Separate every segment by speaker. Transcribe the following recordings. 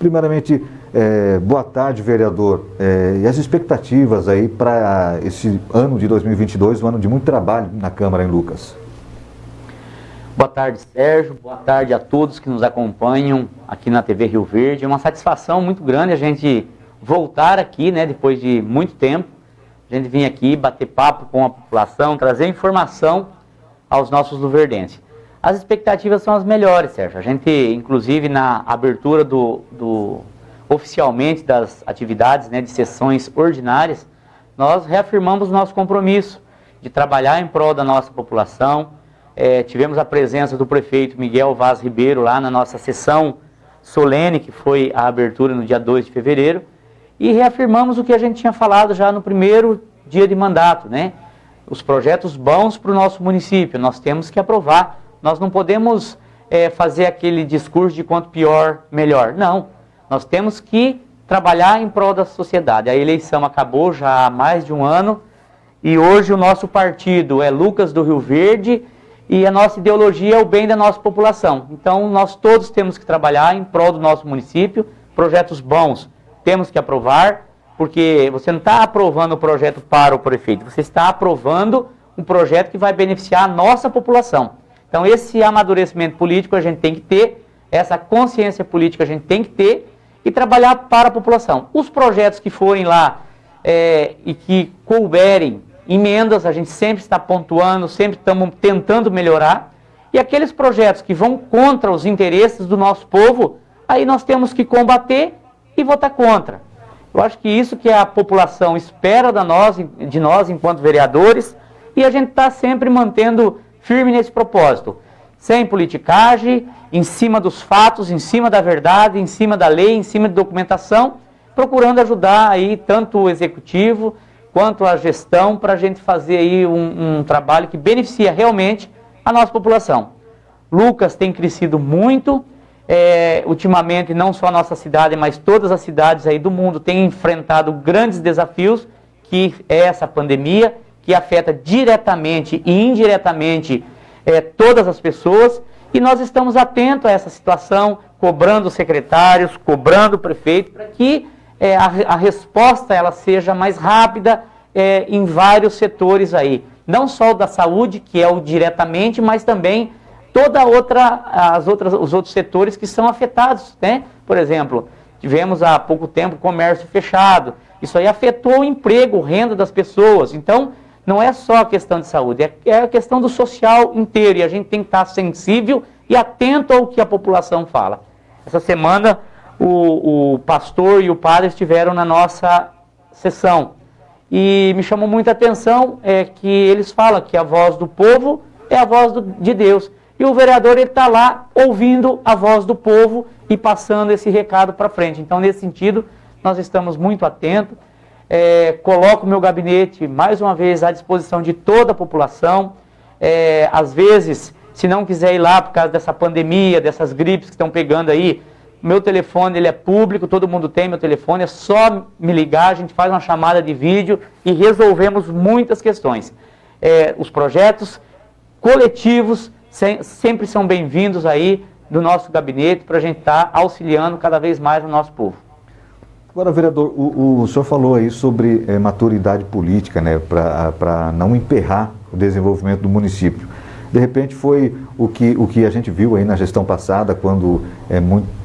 Speaker 1: Primeiramente, boa tarde, vereador. E as expectativas aí para esse ano de 2022, um ano de muito trabalho na Câmara em Lucas?
Speaker 2: Boa tarde, Sérgio. Boa tarde a todos que nos acompanham aqui na TV Rio Verde. É uma satisfação muito grande a gente voltar aqui, né, depois de muito tempo. A gente vir aqui bater papo com a população, trazer informação aos nossos luverdenses. As expectativas são as melhores, Sérgio. A gente, inclusive, na abertura oficialmente das atividades, né, de sessões ordinárias, nós reafirmamos o nosso compromisso de trabalhar em prol da nossa população. Tivemos a presença do prefeito Miguel Vaz Ribeiro lá na nossa sessão solene, que foi a abertura no dia 2 de fevereiro, e reafirmamos o que a gente tinha falado já no primeiro dia de mandato, né? Os projetos bons para o nosso município, nós temos que aprovar. Nós não podemos fazer aquele discurso de quanto pior, melhor. Não, nós temos que trabalhar em prol da sociedade. A eleição acabou já há mais de um ano e hoje o nosso partido é Lucas do Rio Verde e a nossa ideologia é o bem da nossa população. Então nós todos temos que trabalhar em prol do nosso município, projetos bons temos que aprovar, porque você não está aprovando o projeto para o prefeito, você está aprovando um projeto que vai beneficiar a nossa população. Então esse amadurecimento político a gente tem que ter, essa consciência política a gente tem que ter e trabalhar para a população. Os projetos que forem lá e que couberem emendas, a gente sempre está pontuando, sempre estamos tentando melhorar. E aqueles projetos que vão contra os interesses do nosso povo, aí nós temos que combater e votar contra. Eu acho que isso que a população espera de nós enquanto vereadores, e a gente está sempre mantendo firme nesse propósito, sem politicagem, em cima dos fatos, em cima da verdade, em cima da lei, em cima de documentação, procurando ajudar aí tanto o executivo quanto a gestão para a gente fazer aí um trabalho que beneficia realmente a nossa população. Lucas tem crescido muito, ultimamente não só a nossa cidade, mas todas as cidades aí do mundo têm enfrentado grandes desafios, que é essa pandemia, que afeta diretamente e indiretamente todas as pessoas, e nós estamos atentos a essa situação, cobrando os secretários, cobrando o prefeito, para que a resposta ela seja mais rápida em vários setores aí. Não só o da saúde, que é o diretamente, mas também os outros setores que são afetados, né? Por exemplo, tivemos há pouco tempo comércio fechado. Isso aí afetou o emprego, renda das pessoas. Então, não é só a questão de saúde, é a questão do social inteiro. E a gente tem que estar sensível e atento ao que a população fala. Essa semana, o pastor e o padre estiveram na nossa sessão. E me chamou muita atenção que eles falam que a voz do povo é a voz de Deus. E o vereador está lá ouvindo a voz do povo e passando esse recado para frente. Então, nesse sentido, nós estamos muito atentos. Coloco o meu gabinete, mais uma vez, à disposição de toda a população. Às vezes, se não quiser ir lá por causa dessa pandemia, dessas gripes que estão pegando aí, meu telefone ele é público, todo mundo tem meu telefone, é só me ligar, a gente faz uma chamada de vídeo e resolvemos muitas questões. Os projetos coletivos sempre são bem-vindos aí do nosso gabinete para a gente estar auxiliando cada vez mais o nosso povo.
Speaker 1: Agora, vereador, o senhor falou aí sobre maturidade política, né, para não emperrar o desenvolvimento do município. De repente foi o que a gente viu aí na gestão passada, quando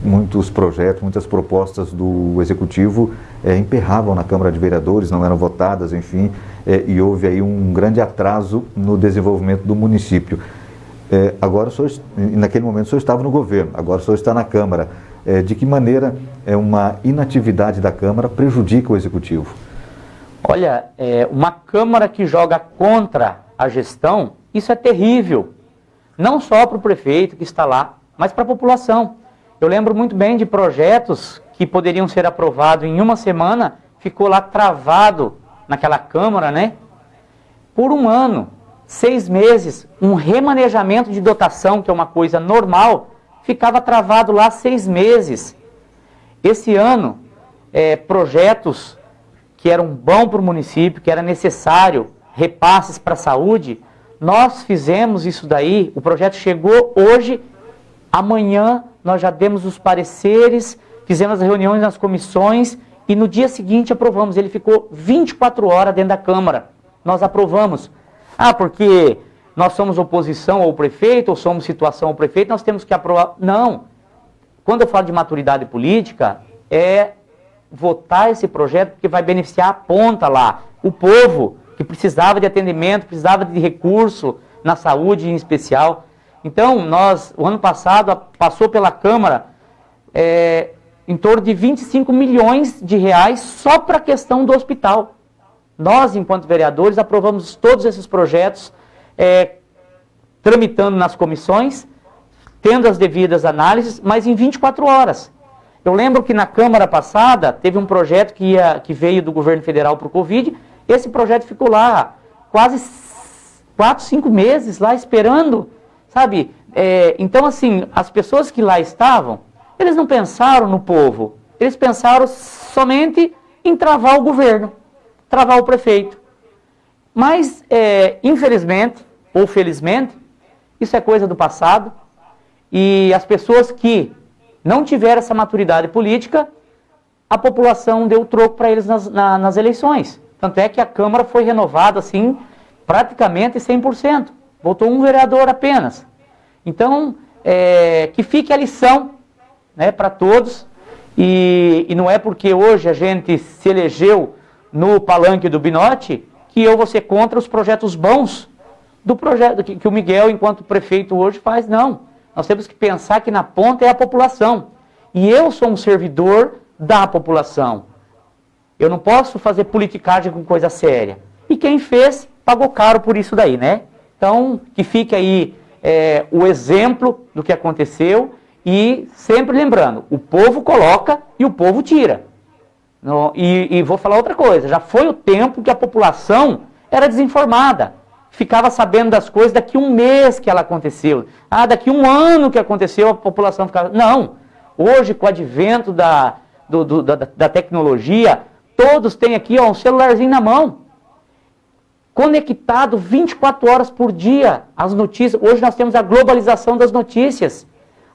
Speaker 1: muitos projetos, muitas propostas do Executivo emperravam na Câmara de Vereadores, não eram votadas, enfim, e houve aí um grande atraso no desenvolvimento do município. Agora, naquele momento, o senhor estava no governo, agora o senhor está na Câmara. De que maneira uma inatividade da Câmara prejudica o Executivo?
Speaker 2: Olha, uma Câmara que joga contra a gestão, isso é terrível. Não só para o prefeito que está lá, mas para a população. Eu lembro muito bem de projetos que poderiam ser aprovados em uma semana, ficou lá travado naquela Câmara, né? Por um ano, 6 meses, um remanejamento de dotação, que é uma coisa normal, ficava travado lá 6 meses. Esse ano, projetos que eram bons para o município, que era necessário, repasses para a saúde, nós fizemos isso daí, o projeto chegou hoje, amanhã nós já demos os pareceres, fizemos as reuniões nas comissões e no dia seguinte aprovamos. Ele ficou 24 horas dentro da Câmara. Nós aprovamos. Porque nós somos oposição ao prefeito, ou somos situação ao prefeito, nós temos que aprovar. Não. Quando eu falo de maturidade política, é votar esse projeto porque vai beneficiar a ponta lá. O povo que precisava de atendimento, precisava de recurso na saúde em especial. Então, o ano passado, passou pela Câmara em torno de 25 milhões de reais só para a questão do hospital. Nós, enquanto vereadores, aprovamos todos esses projetos, tramitando nas comissões, tendo as devidas análises, mas em 24 horas. Eu lembro que na Câmara passada, teve um projeto que veio do governo federal para o Covid, esse projeto ficou lá quase 4, 5 meses, lá esperando, sabe? Então, assim, as pessoas que lá estavam, eles não pensaram no povo, eles pensaram somente em travar o governo, travar o prefeito. Mas, infelizmente, ou felizmente, isso é coisa do passado, e as pessoas que não tiveram essa maturidade política, a população deu troco para eles nas eleições. Tanto é que a Câmara foi renovada, assim, praticamente 100%. Votou um vereador apenas. Então, que fique a lição, né, para todos, e não é porque hoje a gente se elegeu no palanque do Binotti que eu vou ser contra os projetos bons do projeto que o Miguel, enquanto prefeito hoje, faz. Não. Nós temos que pensar que na ponta é a população. E eu sou um servidor da população. Eu não posso fazer politicagem com coisa séria. E quem fez, pagou caro por isso daí, né? Então, que fique aí o exemplo do que aconteceu e sempre lembrando, o povo coloca e o povo tira. E vou falar outra coisa, já foi o tempo que a população era desinformada. Ficava sabendo das coisas daqui um mês que ela aconteceu. Daqui um ano que aconteceu, a população ficava... Não, hoje com o advento da tecnologia, todos têm aqui um celularzinho na mão, conectado 24 horas por dia, as notícias. Hoje nós temos a globalização das notícias.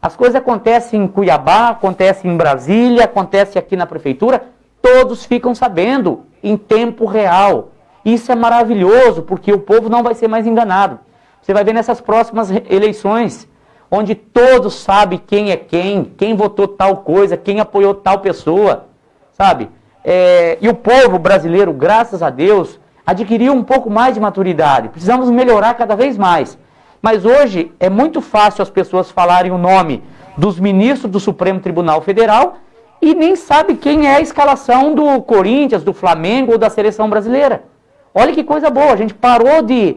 Speaker 2: As coisas acontecem em Cuiabá, acontecem em Brasília, acontecem aqui na prefeitura, todos ficam sabendo em tempo real. Isso é maravilhoso, porque o povo não vai ser mais enganado. Você vai ver nessas próximas eleições, onde todos sabem quem é quem votou tal coisa, quem apoiou tal pessoa, sabe? E o povo brasileiro, graças a Deus, adquiriu um pouco mais de maturidade. Precisamos melhorar cada vez mais. Mas hoje é muito fácil as pessoas falarem o nome dos ministros do Supremo Tribunal Federal e nem sabe quem é a escalação do Corinthians, do Flamengo ou da seleção brasileira. Olha que coisa boa, a gente parou de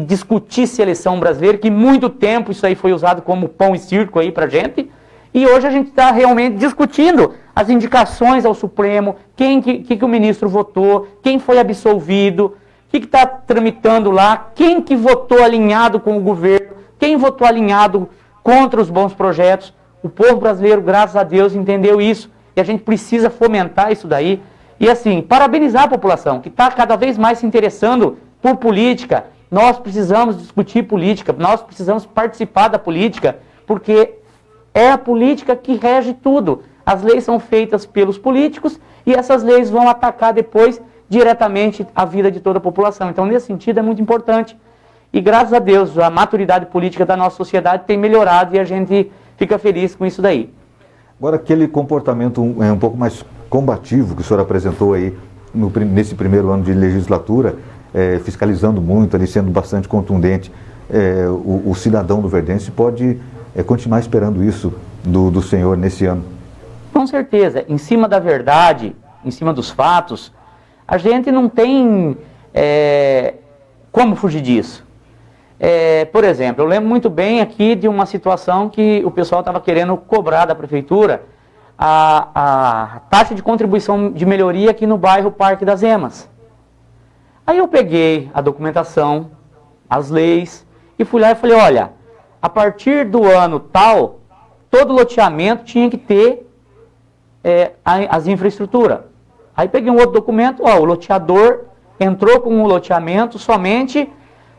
Speaker 2: discutir seleção brasileira, que muito tempo isso aí foi usado como pão e circo aí pra gente, e hoje a gente está realmente discutindo as indicações ao Supremo, que o ministro votou, quem foi absolvido, o que está tramitando lá, quem que votou alinhado com o governo, quem votou alinhado contra os bons projetos. O povo brasileiro, graças a Deus, entendeu isso, e a gente precisa fomentar isso daí. E assim, parabenizar a população, que está cada vez mais se interessando por política. Nós precisamos discutir política, nós precisamos participar da política, porque é a política que rege tudo. As leis são feitas pelos políticos e essas leis vão atacar depois diretamente a vida de toda a população. Então, nesse sentido, é muito importante. E graças a Deus, a maturidade política da nossa sociedade tem melhorado e a gente fica feliz com isso daí.
Speaker 1: Agora, aquele comportamento um pouco mais combativo que o senhor apresentou aí nesse primeiro ano de legislatura, fiscalizando muito, ali sendo bastante contundente, o cidadão do Verdense pode continuar esperando isso do senhor nesse ano?
Speaker 2: Com certeza, em cima da verdade, em cima dos fatos, a gente não tem como fugir disso. Por exemplo, eu lembro muito bem aqui de uma situação que o pessoal estava querendo cobrar da prefeitura a taxa de contribuição de melhoria aqui no bairro Parque das Emas. Aí eu peguei a documentação, as leis, e fui lá e falei, olha, a partir do ano tal, todo loteamento tinha que ter as infraestruturas. Aí peguei um outro documento, o loteador entrou com o loteamento somente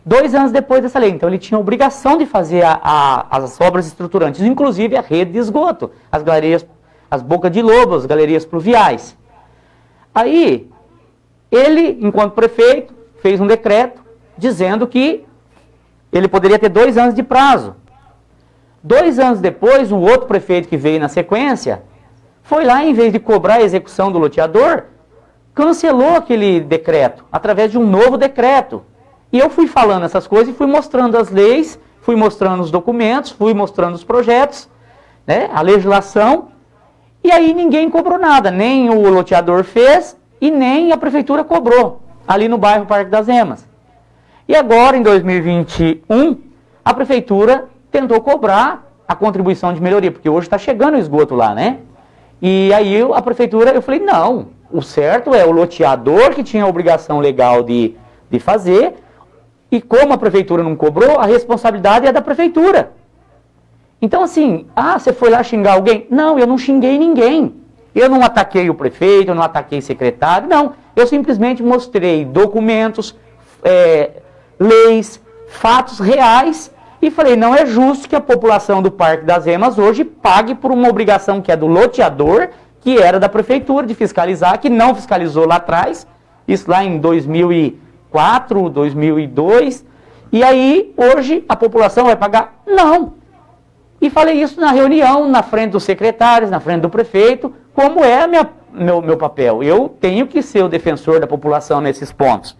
Speaker 2: 2 anos depois dessa lei. Então ele tinha a obrigação de fazer as obras estruturantes, inclusive a rede de esgoto, as as bocas de lobo, as galerias pluviais. Aí, ele, enquanto prefeito, fez um decreto dizendo que ele poderia ter 2 anos de prazo. 2 anos depois, um outro prefeito que veio na sequência, foi lá, em vez de cobrar a execução do loteador, cancelou aquele decreto, através de um novo decreto. E eu fui falando essas coisas e fui mostrando as leis, fui mostrando os documentos, fui mostrando os projetos, né, a legislação, e aí ninguém cobrou nada, nem o loteador fez e nem a prefeitura cobrou, ali no bairro Parque das Emas. E agora, em 2021, a prefeitura tentou cobrar a contribuição de melhoria, porque hoje está chegando o esgoto lá, né? E aí a prefeitura, eu falei, não, o certo é o loteador que tinha a obrigação legal de fazer, e como a prefeitura não cobrou, a responsabilidade é da prefeitura. Então assim, você foi lá xingar alguém? Não, eu não xinguei ninguém. Eu não ataquei o prefeito, eu não ataquei o secretário, não. Eu simplesmente mostrei documentos, leis, fatos reais, e falei, não é justo que a população do Parque das Emas hoje pague por uma obrigação que é do loteador, que era da prefeitura de fiscalizar, que não fiscalizou lá atrás, isso lá em 2004, 2002, e aí hoje a população vai pagar? Não. E falei isso na reunião, na frente dos secretários, na frente do prefeito, como é meu papel. Eu tenho que ser o defensor da população nesses pontos.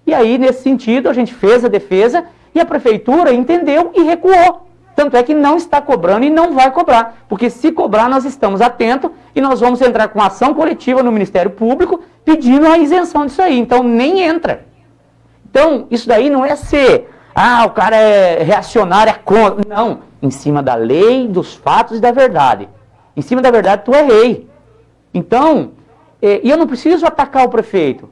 Speaker 2: E aí, nesse sentido, a gente fez a defesa e a prefeitura entendeu e recuou. Tanto é que não está cobrando e não vai cobrar. Porque se cobrar, nós estamos atentos e nós vamos entrar com ação coletiva no Ministério Público pedindo a isenção disso aí. Então, nem entra. Então, isso daí não é ser, o cara é reacionário, é contra. Não, em cima da lei, dos fatos e da verdade. Em cima da verdade, tu é rei. Então, e eu não preciso atacar o prefeito.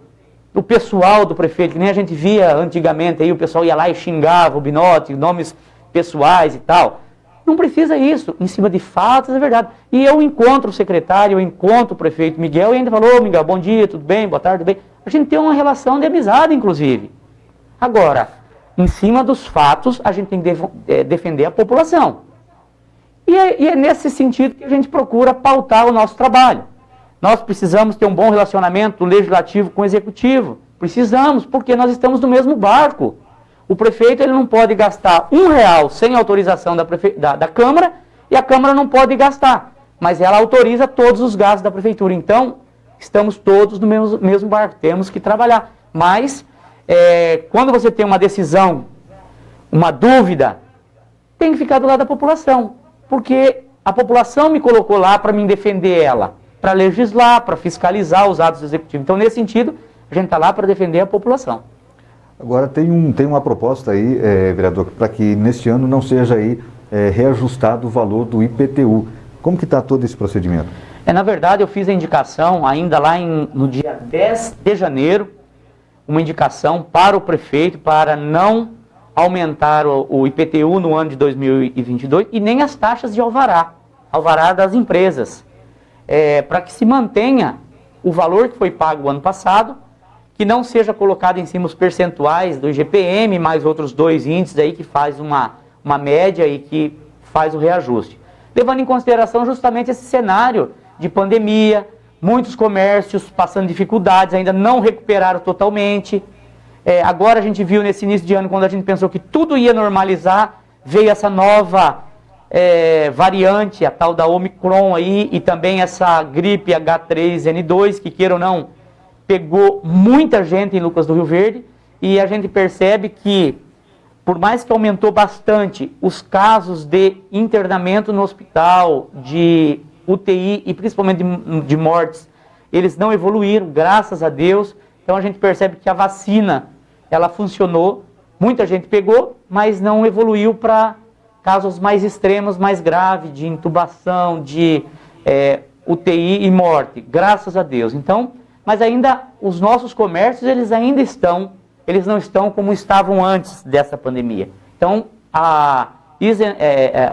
Speaker 2: O pessoal do prefeito, que nem a gente via antigamente, aí o pessoal ia lá e xingava o Binotti, nomes pessoais e tal. Não precisa isso, em cima de fatos é verdade. E eu encontro o secretário, eu encontro o prefeito Miguel e ainda falou, Miguel, bom dia, tudo bem, boa tarde, tudo bem. A gente tem uma relação de amizade, inclusive. Agora, em cima dos fatos, a gente tem que defender a população. E é nesse sentido que a gente procura pautar o nosso trabalho. Nós precisamos ter um bom relacionamento do legislativo com o executivo. Precisamos, porque nós estamos no mesmo barco. O prefeito ele não pode gastar R$1 sem autorização da Câmara e a Câmara não pode gastar. Mas ela autoriza todos os gastos da prefeitura. Então, estamos todos no mesmo barco. Temos que trabalhar. Mas, quando você tem uma decisão, uma dúvida, tem que ficar do lado da população. Porque a população me colocou lá para me defender ela. Para legislar, para fiscalizar os atos executivos. Então, nesse sentido, a gente está lá para defender a população.
Speaker 1: Agora, tem uma proposta aí, vereador, para que neste ano não seja aí reajustado o valor do IPTU. Como que está todo esse procedimento?
Speaker 2: Na verdade, eu fiz a indicação, ainda lá no dia 10 de janeiro, uma indicação para o prefeito para não aumentar o IPTU no ano de 2022 e nem as taxas de alvará das empresas. Para que se mantenha o valor que foi pago o ano passado, que não seja colocado em cima os percentuais do IGPM, mais outros 2 índices aí que faz uma média e que faz o reajuste. Levando em consideração justamente esse cenário de pandemia, muitos comércios passando dificuldades, ainda não recuperaram totalmente. Agora a gente viu nesse início de ano, quando a gente pensou que tudo ia normalizar, veio essa nova variante, a tal da Omicron aí, e também essa gripe H3N2, que queira ou não, pegou muita gente em Lucas do Rio Verde, e a gente percebe que, por mais que aumentou bastante os casos de internamento no hospital, de UTI e principalmente de mortes, eles não evoluíram, graças a Deus. Então a gente percebe que a vacina, ela funcionou, muita gente pegou, mas não evoluiu para casos mais extremos, mais graves, de intubação, de UTI e morte, graças a Deus. Então, mas ainda os nossos comércios, eles não estão como estavam antes dessa pandemia. Então,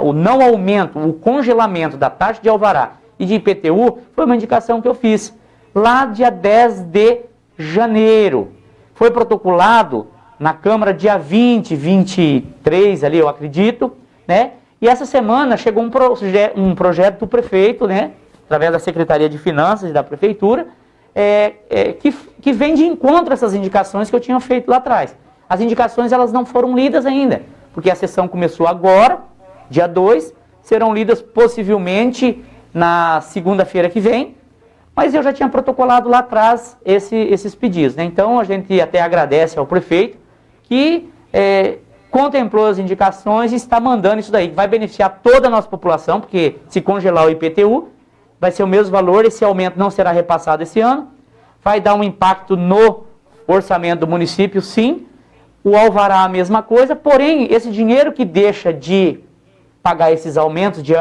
Speaker 2: o não aumento, o congelamento da taxa de alvará e de IPTU foi uma indicação que eu fiz lá dia 10 de janeiro. Foi protocolado na Câmara dia 20, 23 ali, eu acredito, né? E essa semana chegou um projeto do prefeito, né? através da Secretaria de Finanças e da Prefeitura, que vem de encontro a essas indicações que eu tinha feito lá atrás. As indicações elas não foram lidas ainda, porque a sessão começou agora, dia 2, serão lidas possivelmente na segunda-feira que vem, mas eu já tinha protocolado lá atrás esses pedidos, né? Então a gente até agradece ao prefeito que contemplou as indicações e está mandando isso daí, que vai beneficiar toda a nossa população, porque se congelar o IPTU, vai ser o mesmo valor, esse aumento não será repassado esse ano, vai dar um impacto no orçamento do município, sim, o alvará a mesma coisa, porém, esse dinheiro que deixa de pagar esses aumentos de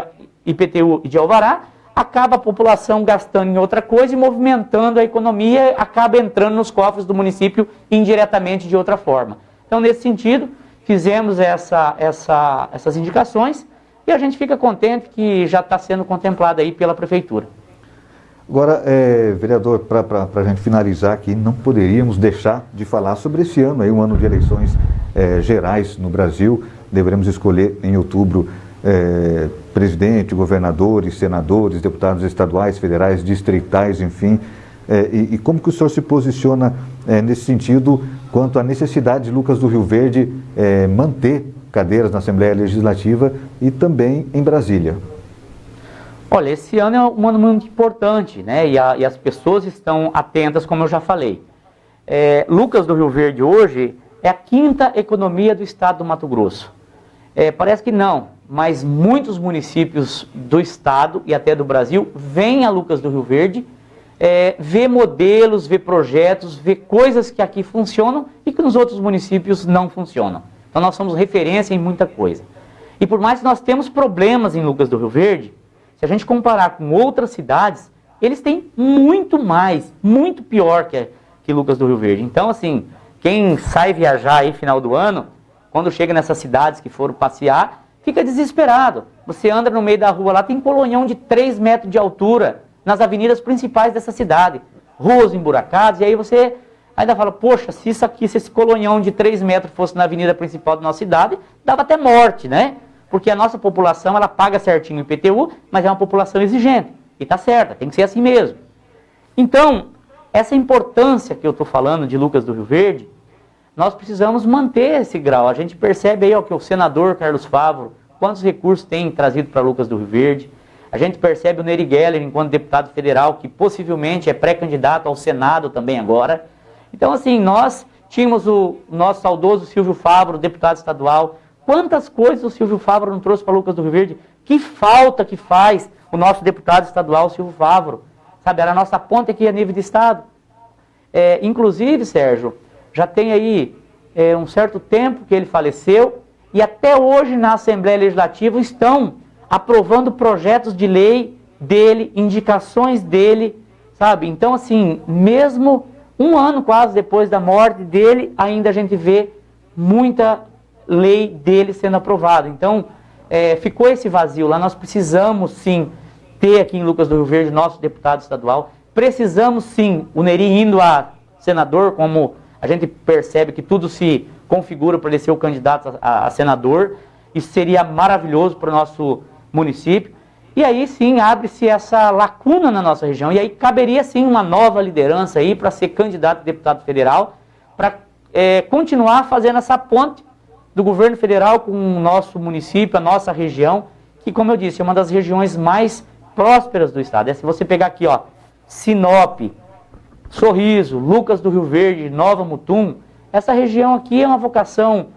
Speaker 2: IPTU e de alvará, acaba a população gastando em outra coisa e movimentando a economia, acaba entrando nos cofres do município indiretamente de outra forma. Então, nesse sentido, fizemos essas indicações e a gente fica contente que já está sendo contemplado aí pela Prefeitura.
Speaker 1: Agora, vereador, para a gente finalizar aqui, não poderíamos deixar de falar sobre esse ano, aí, um ano de eleições gerais no Brasil. Deveremos escolher em outubro presidente, governadores, senadores, deputados estaduais, federais, distritais, enfim. E como que o senhor se posiciona nesse sentido quanto à necessidade de Lucas do Rio Verde manter cadeiras na Assembleia Legislativa e também em Brasília?
Speaker 2: Olha, esse ano é um ano muito importante, né? E as pessoas estão atentas, como eu já falei. Lucas do Rio Verde hoje é a 5ª economia do estado do Mato Grosso. Parece que não, mas muitos municípios do estado e até do Brasil vêm a Lucas do Rio Verde, vê modelos, vê projetos, vê coisas que aqui funcionam e que nos outros municípios não funcionam. Então nós somos referência em muita coisa. E por mais que nós temos problemas em Lucas do Rio Verde, se a gente comparar com outras cidades, eles têm muito mais, muito pior que Lucas do Rio Verde. Então, assim, quem sai viajar aí final do ano, quando chega nessas cidades que foram passear, fica desesperado. Você anda no meio da rua lá, tem colonhão de 3 metros de altura nas avenidas principais dessa cidade. Ruas emburacadas, e aí você ainda fala, poxa, se esse colonhão de 3 metros fosse na avenida principal da nossa cidade, dava até morte, né? Porque a nossa população, ela paga certinho o IPTU, mas é uma população exigente. E está certa, tem que ser assim mesmo. Então, essa importância que eu estou falando de Lucas do Rio Verde, nós precisamos manter esse grau. A gente percebe aí que o senador Carlos Favaro, quantos recursos tem trazido para Lucas do Rio Verde. A gente percebe o Neri Geller, enquanto deputado federal, que possivelmente é pré-candidato ao Senado também agora. Então, assim, nós tínhamos o nosso saudoso Silvio Favaro, deputado estadual. Quantas coisas o Silvio Favaro não trouxe para Lucas do Rio Verde? Que falta que faz o nosso deputado estadual, Silvio Favaro. Sabe, era a nossa ponte aqui a nível de estado. Inclusive, Sérgio, já tem aí um certo tempo que ele faleceu e até hoje na Assembleia Legislativa estão aprovando projetos de lei dele, indicações dele, sabe? Então, assim, mesmo um ano quase depois da morte dele, ainda a gente vê muita lei dele sendo aprovada. Então, ficou esse vazio lá. Nós precisamos, sim, ter aqui em Lucas do Rio Verde nosso deputado estadual. Precisamos, sim, o Neri indo a senador, como a gente percebe que tudo se configura para ele ser o candidato a senador. Isso seria maravilhoso para o nosso município. E aí, sim, abre-se essa lacuna na nossa região. E aí caberia, sim, uma nova liderança aí para ser candidato a deputado federal, para continuar fazendo essa ponte do governo federal com o nosso município, a nossa região, que, como eu disse, é uma das regiões mais prósperas do estado. Se você pegar aqui, ó, Sinop, Sorriso, Lucas do Rio Verde, Nova Mutum, essa região aqui é uma vocação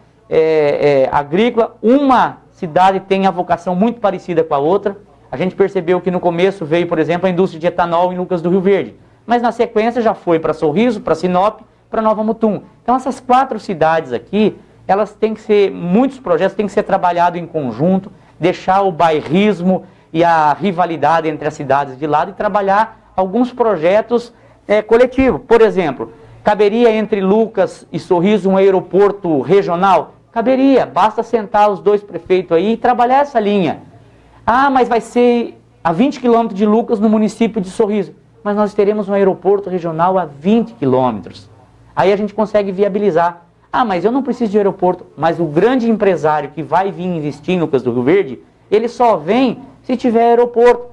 Speaker 2: agrícola. Uma cidade tem a vocação muito parecida com a outra. A gente percebeu que no começo veio, por exemplo, a indústria de etanol em Lucas do Rio Verde, mas na sequência já foi para Sorriso, para Sinop, para Nova Mutum. Então essas 4 cidades aqui, elas têm que ser, muitos projetos têm que ser trabalhados em conjunto, deixar o bairrismo e a rivalidade entre as cidades de lado e trabalhar alguns projetos coletivos. Por exemplo, caberia entre Lucas e Sorriso um aeroporto regional? Caberia, basta sentar os 2 prefeitos aí e trabalhar essa linha. Ah, mas vai ser a 20 quilômetros de Lucas no município de Sorriso. Mas nós teremos um aeroporto regional a 20 quilômetros. Aí a gente consegue viabilizar. Ah, mas eu não preciso de aeroporto. Mas o grande empresário que vai vir investir em Lucas do Rio Verde, ele só vem se tiver aeroporto.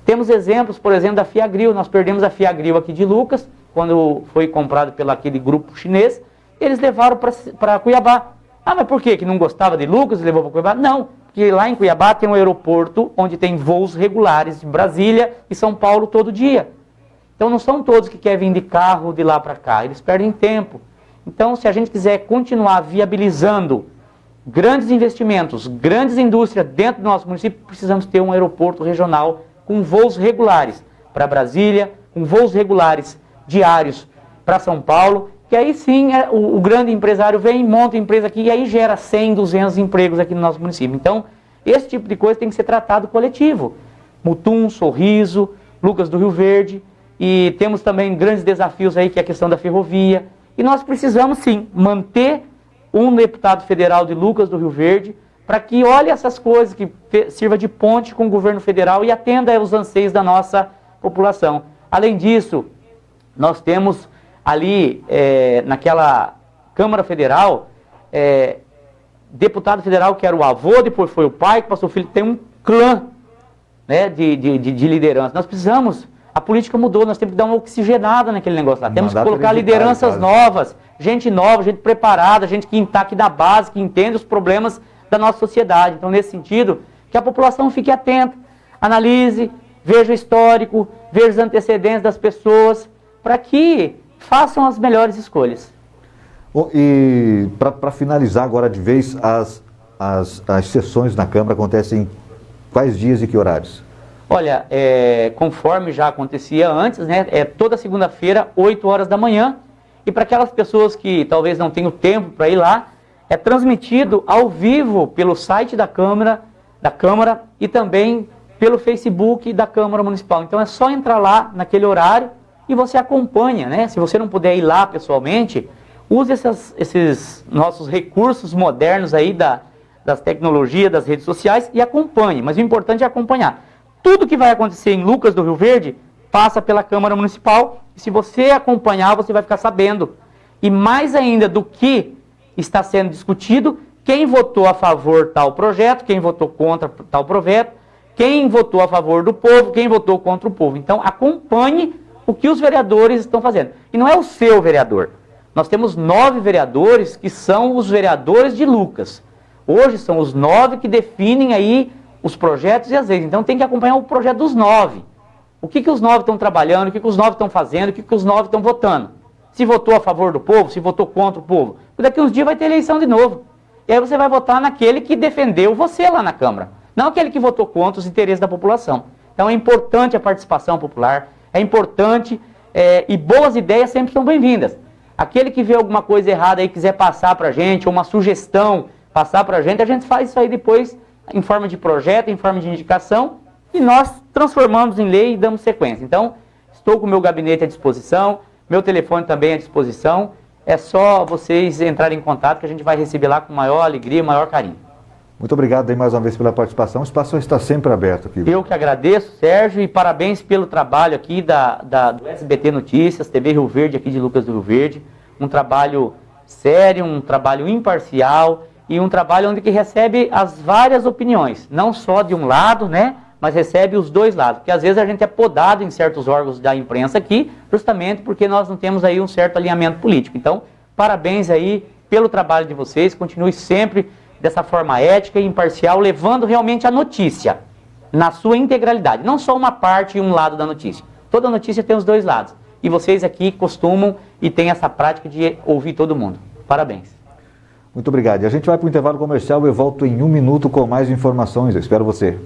Speaker 2: Temos exemplos, por exemplo, da Fiagril. Nós perdemos a Fiagril aqui de Lucas, quando foi comprado pelo aquele grupo chinês, eles levaram para Cuiabá. Ah, mas por quê? Que não gostava de Lucas e levou para Cuiabá? Não, porque lá em Cuiabá tem um aeroporto onde tem voos regulares de Brasília e São Paulo todo dia. Então não são todos que querem vir de carro de lá para cá, eles perdem tempo. Então, se a gente quiser continuar viabilizando grandes investimentos, grandes indústrias dentro do nosso município, precisamos ter um aeroporto regional com voos regulares para Brasília, com voos regulares diários para São Paulo, que aí sim o grande empresário vem, monta a empresa aqui e aí gera 100, 200 empregos aqui no nosso município. Então, esse tipo de coisa tem que ser tratado coletivo. Mutum, Sorriso, Lucas do Rio Verde, e temos também grandes desafios aí, que é a questão da ferrovia. E nós precisamos sim manter um deputado federal de Lucas do Rio Verde para que olhe essas coisas, que sirva de ponte com o governo federal e atenda aos anseios da nossa população. Além disso, nós temos ali, naquela Câmara Federal, deputado federal que era o avô, depois foi o pai, que passou o filho, tem um clã, né, de liderança. Nós precisamos, a política mudou, nós temos que dar uma oxigenada naquele negócio lá. Temos que colocar lideranças novas, gente nova, gente preparada, gente que está aqui da base, que entende os problemas da nossa sociedade. Então, nesse sentido, que a população fique atenta, analise, veja o histórico, veja os antecedentes das pessoas, para que façam as melhores escolhas.
Speaker 1: Bom, e para finalizar agora de vez, as sessões na Câmara acontecem em quais dias e que horários?
Speaker 2: Olha, conforme já acontecia antes, né, toda segunda-feira, 8 horas da manhã, e para aquelas pessoas que talvez não tenham tempo para ir lá, é transmitido ao vivo pelo site da Câmara e também pelo Facebook da Câmara Municipal. Então é só entrar lá naquele horário e você acompanha, né? Se você não puder ir lá pessoalmente, use esses nossos recursos modernos aí das tecnologias, das redes sociais e acompanhe. Mas o importante é acompanhar. Tudo que vai acontecer em Lucas do Rio Verde passa pela Câmara Municipal. E se você acompanhar, você vai ficar sabendo. E mais ainda do que está sendo discutido, quem votou a favor tal projeto, quem votou contra tal projeto, quem votou a favor do povo, quem votou contra o povo. Então acompanhe o que os vereadores estão fazendo. E não é o seu vereador. Nós temos 9 vereadores que são os vereadores de Lucas. Hoje são os 9 que definem aí os projetos e as leis. Então tem que acompanhar o projeto dos 9. O que os 9 estão trabalhando, o que os 9 estão fazendo, o que os 9 estão votando. Se votou a favor do povo, se votou contra o povo. Daqui uns dias vai ter eleição de novo. E aí você vai votar naquele que defendeu você lá na Câmara. Não aquele que votou contra os interesses da população. Então é importante a participação popular, é importante e boas ideias sempre são bem-vindas. Aquele que vê alguma coisa errada e quiser passar para a gente, ou uma sugestão, passar para a gente faz isso aí depois em forma de projeto, em forma de indicação, e nós transformamos em lei e damos sequência. Então, estou com o meu gabinete à disposição, meu telefone também à disposição, é só vocês entrarem em contato que a gente vai receber lá com maior alegria, maior carinho.
Speaker 1: Muito obrigado aí mais uma vez pela participação, o espaço está sempre aberto aqui.
Speaker 2: Eu que agradeço, Sérgio, e parabéns pelo trabalho aqui do SBT Notícias, TV Rio Verde, aqui de Lucas do Rio Verde, um trabalho sério, um trabalho imparcial, e um trabalho onde que recebe as várias opiniões, não só de um lado, né, mas recebe os dois lados, porque às vezes a gente é podado em certos órgãos da imprensa aqui, justamente porque nós não temos aí um certo alinhamento político. Então, parabéns aí pelo trabalho de vocês, continue sempre dessa forma ética e imparcial, levando realmente a notícia na sua integralidade, não só uma parte e um lado da notícia. Toda notícia tem os dois lados, e vocês aqui costumam e têm essa prática de ouvir todo mundo. Parabéns.
Speaker 1: Muito obrigado. E a gente vai para o intervalo comercial, eu volto em 1 minuto com mais informações. Eu espero você.